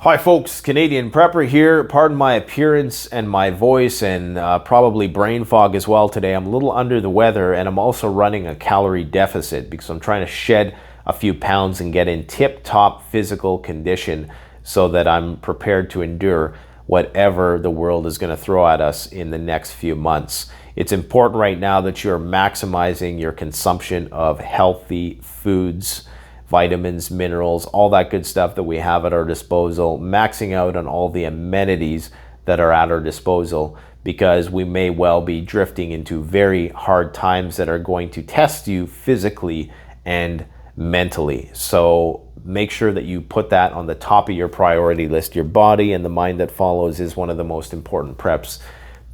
Hi folks, Canadian Prepper here. Pardon my appearance and my voice and probably brain fog as well today. I'm a little under the weather and I'm also running a calorie deficit because I'm trying to shed a few pounds and get in tip-top physical condition so that I'm prepared to endure whatever the world is going to throw at us in the next few months. It's important right now that you're maximizing your consumption of healthy foods, vitamins, minerals, all that good stuff that we have at our disposal, maxing out on all the amenities that are at our disposal, because we may well be drifting into very hard times that are going to test you physically and mentally. So make sure that you put that on the top of your priority list. Your body and the mind that follows is one of the most important preps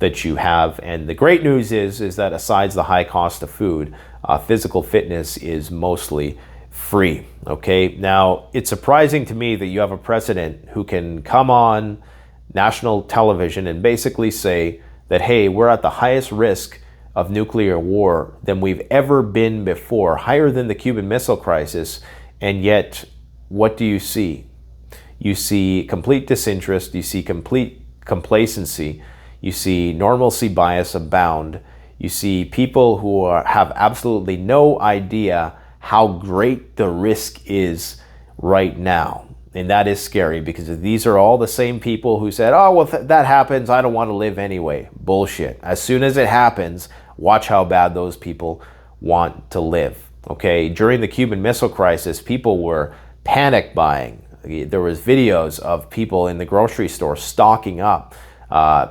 that you have. And the great news is that aside the high cost of food, physical fitness is mostly free. Okay, now it's surprising to me that you have a president who can come on national television and basically say that, hey, we're at the highest risk of nuclear war than we've ever been before, higher than the Cuban Missile Crisis, and yet what do you see? You see complete disinterest, you see complete complacency, you see normalcy bias abound, you see people who have absolutely no idea how great the risk is right now. And that is scary because these are all the same people who said, oh, well, that happens, I don't want to live anyway. Bullshit. As soon as it happens, watch how bad those people want to live. Okay, during the Cuban Missile Crisis, people were panic buying. There was videos of people in the grocery store stocking up.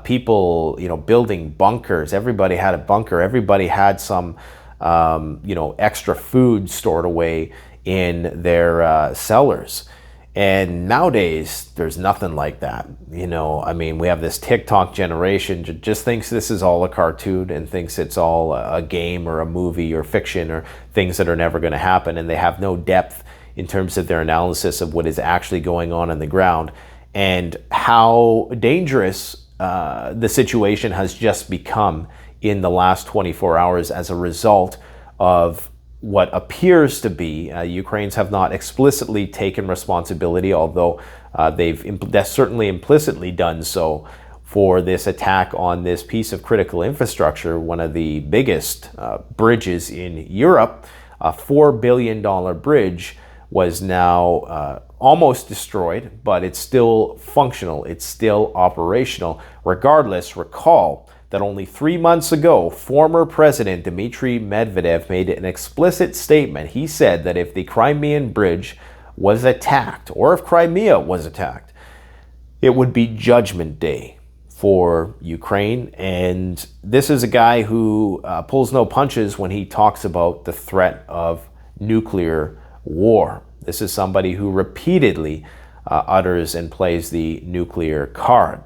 People, building bunkers. Everybody had a bunker. Everybody had some extra food stored away in their cellars. And nowadays, there's nothing like that. We have this TikTok generation just thinks this is all a cartoon and thinks it's all a game or a movie or fiction or things that are never going to happen. And they have no depth in terms of their analysis of what is actually going on the ground and how dangerous the situation has just become in the last 24 hours as a result of what appears to be, Ukrainians have not explicitly taken responsibility, although that's certainly implicitly done so, for this attack on this piece of critical infrastructure, one of the biggest bridges in Europe. A $4 billion bridge was now almost destroyed, but it's still functional, it's still operational. Regardless, recall that only 3 months ago, former President Dmitry Medvedev made an explicit statement. He said that if the Crimean Bridge was attacked, or if Crimea was attacked, it would be Judgment Day for Ukraine. And this is a guy who pulls no punches when he talks about the threat of nuclear war. This is somebody who repeatedly utters and plays the nuclear card.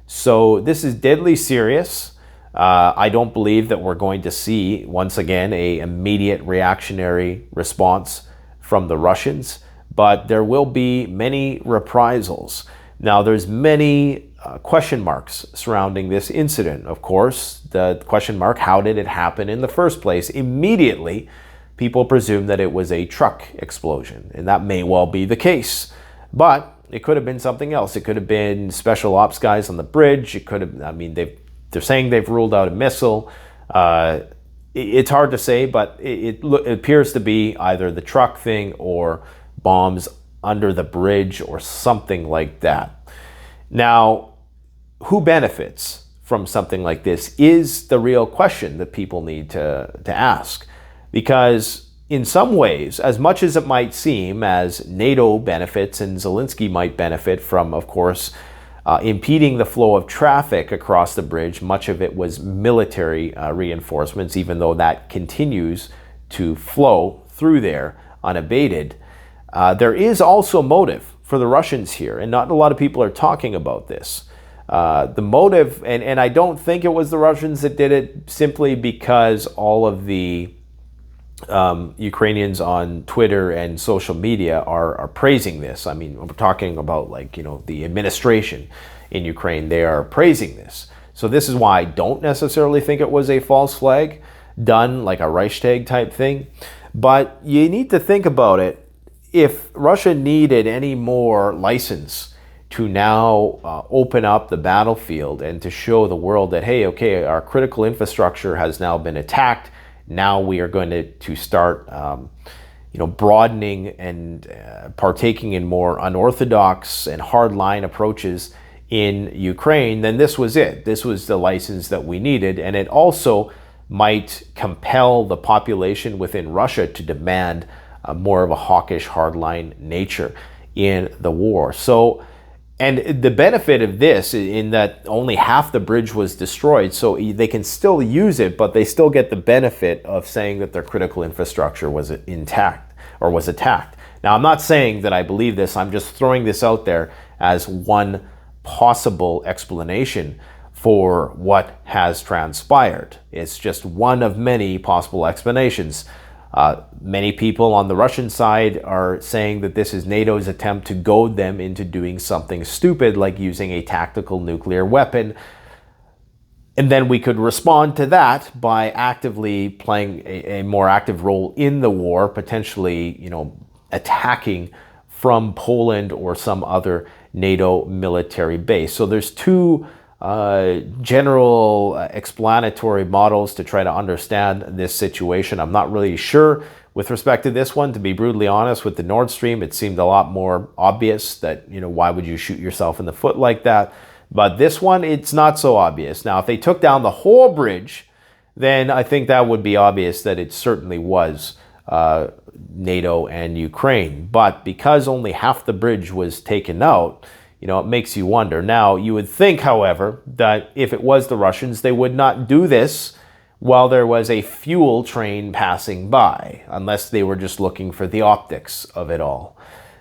So this is deadly serious. I don't believe that we're going to see, once again, an immediate reactionary response from the Russians, but there will be many reprisals. Now, there's many question marks surrounding this incident. Of course, the question mark, how did it happen in the first place? Immediately, people presume that it was a truck explosion, and that may well be the case. But it could have been something else. It could have been special ops guys on the bridge. It could have, they're saying they've ruled out a missile. It's hard to say, but it appears to be either the truck thing or bombs under the bridge or something like that. Now, who benefits from something like this is the real question that people need to ask. Because in some ways, as much as it might seem, as NATO benefits and Zelensky might benefit from, of course, impeding the flow of traffic across the bridge, much of it was military reinforcements, even though that continues to flow through there unabated. There is also motive for the Russians here, and not a lot of people are talking about this. The motive, and I don't think it was the Russians that did it simply because all of the Ukrainians on Twitter and social media are praising this. We're talking about the administration in Ukraine. They are praising this. So this is why I don't necessarily think it was a false flag done like a Reichstag type thing. But you need to think about it. If Russia needed any more license to now open up the battlefield and to show the world that, hey, okay, our critical infrastructure has now been attacked. Now we are going to start broadening and partaking in more unorthodox and hardline approaches in Ukraine. Then this was it. This was the license that we needed. And it also might compel the population within Russia to demand more of a hawkish, hardline nature in the war. So, and the benefit of this in that only half the bridge was destroyed, so they can still use it, but they still get the benefit of saying that their critical infrastructure was intact or was attacked. Now, I'm not saying that I believe this. I'm just throwing this out there as one possible explanation for what has transpired. It's just one of many possible explanations. Many people on the Russian side are saying that this is NATO's attempt to goad them into doing something stupid like using a tactical nuclear weapon. And then we could respond to that by actively playing a more active role in the war, potentially, attacking from Poland or some other NATO military base. So there's two general explanatory models to try to understand this situation. I'm not really sure with respect to this one, to be brutally honest. With the Nord Stream, it seemed a lot more obvious that, why would you shoot yourself in the foot like that? But this one, it's not so obvious. Now, if they took down the whole bridge, then I think that would be obvious that it certainly was NATO and Ukraine. But because only half the bridge was taken out, it makes you wonder. Now, you would think, however, that if it was the Russians, they would not do this while there was a fuel train passing by, unless they were just looking for the optics of it all.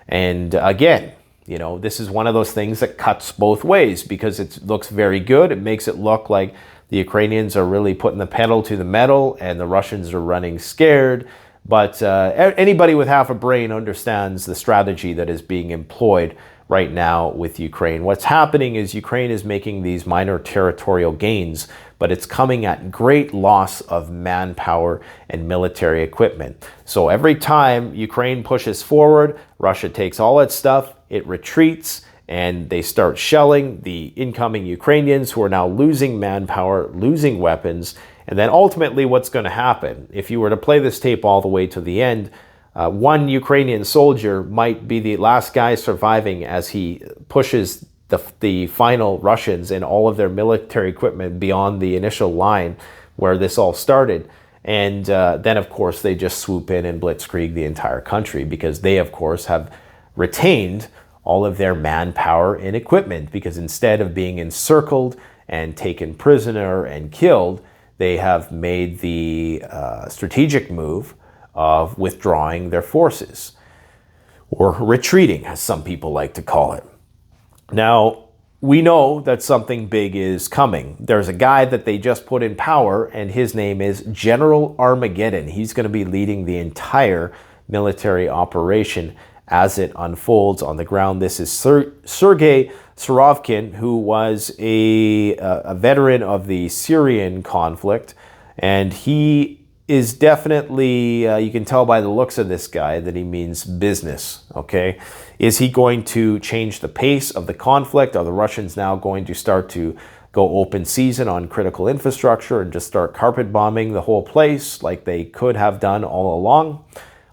And again, this is one of those things that cuts both ways, because it looks very good. It makes it look like the Ukrainians are really putting the pedal to the metal and the Russians are running scared. But anybody with half a brain understands the strategy that is being employed right now with Ukraine. What's happening is Ukraine is making these minor territorial gains, but it's coming at great loss of manpower and military equipment. So every time Ukraine pushes forward, Russia takes all its stuff, it retreats, and they start shelling the incoming Ukrainians who are now losing manpower, losing weapons. And then ultimately what's going to happen, if you were to play this tape all the way to the end, one Ukrainian soldier might be the last guy surviving as he pushes the final Russians and all of their military equipment beyond the initial line where this all started. And then, of course, they just swoop in and blitzkrieg the entire country, because they, of course, have retained all of their manpower and equipment, because instead of being encircled and taken prisoner and killed, they have made the strategic move of withdrawing their forces, or retreating, as some people like to call it. Now, we know that something big is coming. There's a guy that they just put in power, and his name is General Armageddon. He's going to be leading the entire military operation as it unfolds on the ground. This is Sergei Surovkin, who was a veteran of the Syrian conflict, and he is definitely, you can tell by the looks of this guy that he means business, okay? Is he going to change the pace of the conflict? Are the Russians now going to start to go open season on critical infrastructure and just start carpet bombing the whole place like they could have done all along?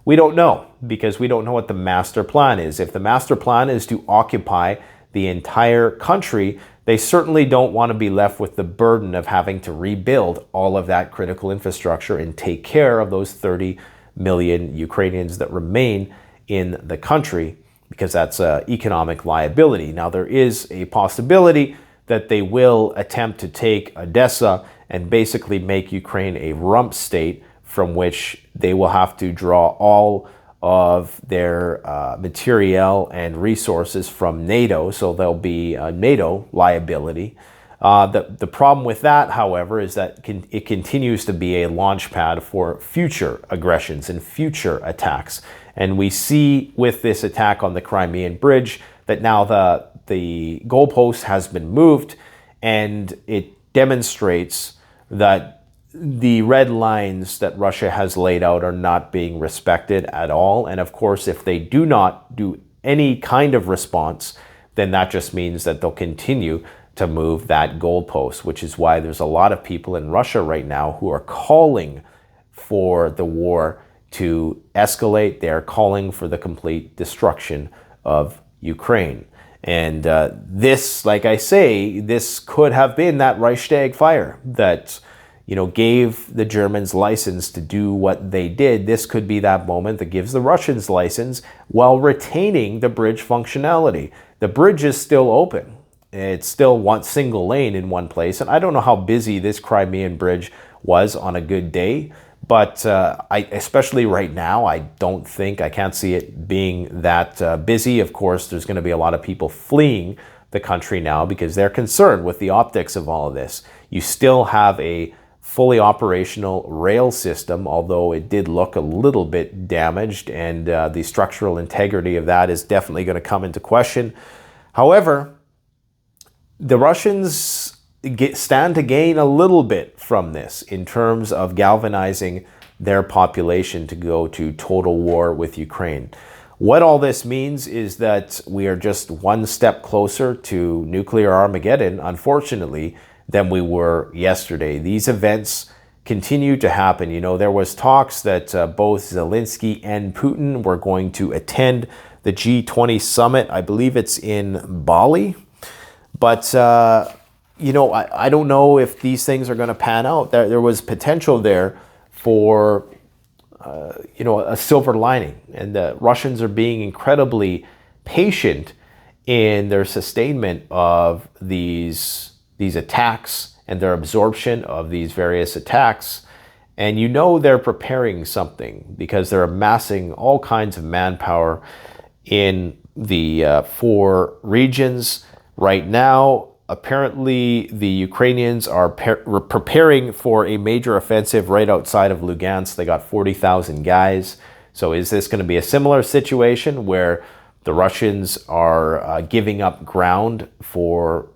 We don't know, because we don't know what the master plan is. If the master plan is to occupy the entire country, they certainly don't want to be left with the burden of having to rebuild all of that critical infrastructure and take care of those 30 million Ukrainians that remain in the country, because that's an economic liability. Now, there is a possibility that they will attempt to take Odessa and basically make Ukraine a rump state from which they will have to draw all of their materiel and resources from NATO, so there'll be a NATO liability. The problem with that, however, is that it continues to be a launch pad for future aggressions and future attacks. And we see with this attack on the Crimean Bridge that now the goalpost has been moved, and it demonstrates that the red lines that Russia has laid out are not being respected at all. And of course, if they do not do any kind of response, then that just means that they'll continue to move that goalpost, which is why there's a lot of people in Russia right now who are calling for the war to escalate. They're calling for the complete destruction of Ukraine. And this, like I say, this could have been that Reichstag fire that, gave the Germans license to do what they did. This could be that moment that gives the Russians license while retaining the bridge functionality. The bridge is still open. It's still one single lane in one place. And I don't know how busy this Crimean bridge was on a good day, but especially right now, I can't see it being that busy. Of course, there's going to be a lot of people fleeing the country now because they're concerned with the optics of all of this. You still have a fully operational rail system, although it did look a little bit damaged, and the structural integrity of that is definitely going to come into question. However, the Russians stand to gain a little bit from this in terms of galvanizing their population to go to total war with Ukraine. What all this means is that we are just one step closer to nuclear Armageddon, unfortunately, than we were yesterday. These events continue to happen. There was talks that both Zelensky and Putin were going to attend the G20 summit. I believe it's in Bali. But, I don't know if these things are going to pan out. There was potential there for, a silver lining. And the Russians are being incredibly patient in their sustainment of these attacks and their absorption of these various attacks. And they're preparing something because they're amassing all kinds of manpower in the 4 regions. Right now, apparently, the Ukrainians are preparing for a major offensive right outside of Lugansk. They got 40,000 guys. So is this going to be a similar situation where the Russians are giving up ground for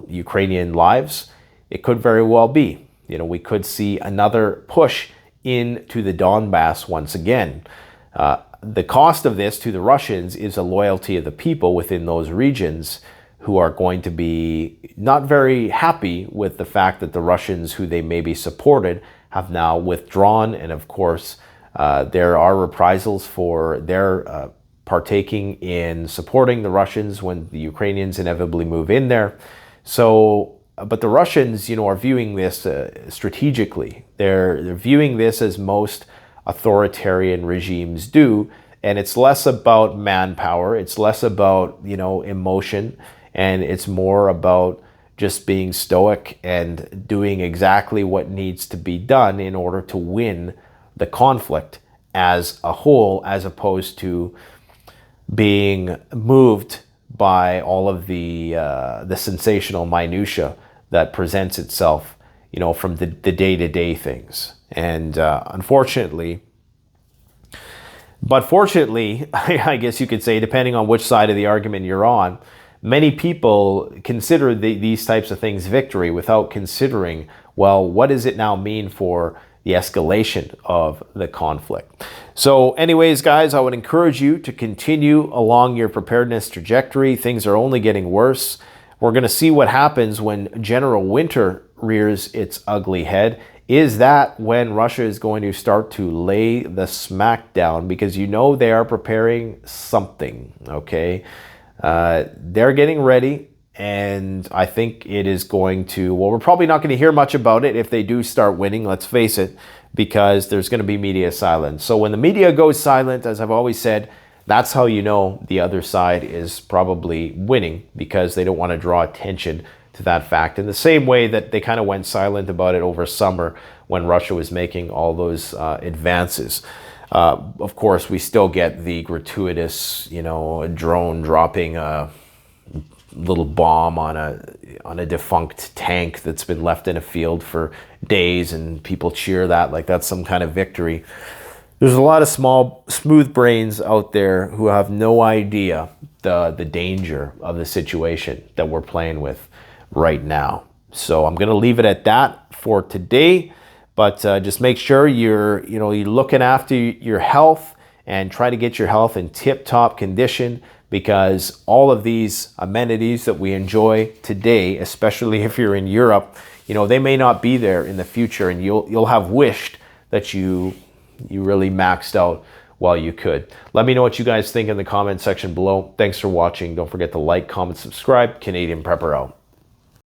Ukrainian lives? It could very well be. We could see another push into the Donbass once again. The cost of this to the Russians is the loyalty of the people within those regions, who are going to be not very happy with the fact that the Russians, who they maybe supported, have now withdrawn. And of course, there are reprisals for their partaking in supporting the Russians when the Ukrainians inevitably move in there. So, but the Russians, are viewing this strategically. They're viewing this as most authoritarian regimes do. And it's less about manpower. It's less about, emotion. And it's more about just being stoic and doing exactly what needs to be done in order to win the conflict as a whole, as opposed to being moved by all of the sensational minutia that presents itself, from the day-to-day things. And fortunately, I guess you could say, depending on which side of the argument you're on, many people consider these types of things victory without considering, well, what does it now mean for the escalation of the conflict? So anyways, guys, I would encourage you to continue along your preparedness trajectory. Things are only getting worse. We're going to see what happens when General Winter rears its ugly head. Is that when Russia is going to start to lay the smackdown? Because they are preparing something, okay? They're getting ready, and I think it is going to, we're probably not going to hear much about it if they do start winning, let's face it, because there's going to be media silence. So when the media goes silent, as I've always said, that's how the other side is probably winning, because they don't want to draw attention to that fact. In the same way that they kind of went silent about it over summer when Russia was making all those advances. Of course, we still get the gratuitous, drone dropping a little bomb on a defunct tank that's been left in a field for days, and people cheer that like that's some kind of victory. There's a lot of small, smooth brains out there who have no idea the danger of the situation that we're playing with right now. So I'm going to leave it at that for today. But just make sure you're looking after your health, and try to get your health in tip-top condition. because all of these amenities that we enjoy today, especially if you're in Europe, you know, they may not be there in the future, and you'll have wished that you really maxed out while you could. Let me know what you guys think in the comment section below. Thanks for watching. Don't forget to like, comment, subscribe. Canadian Prepper out.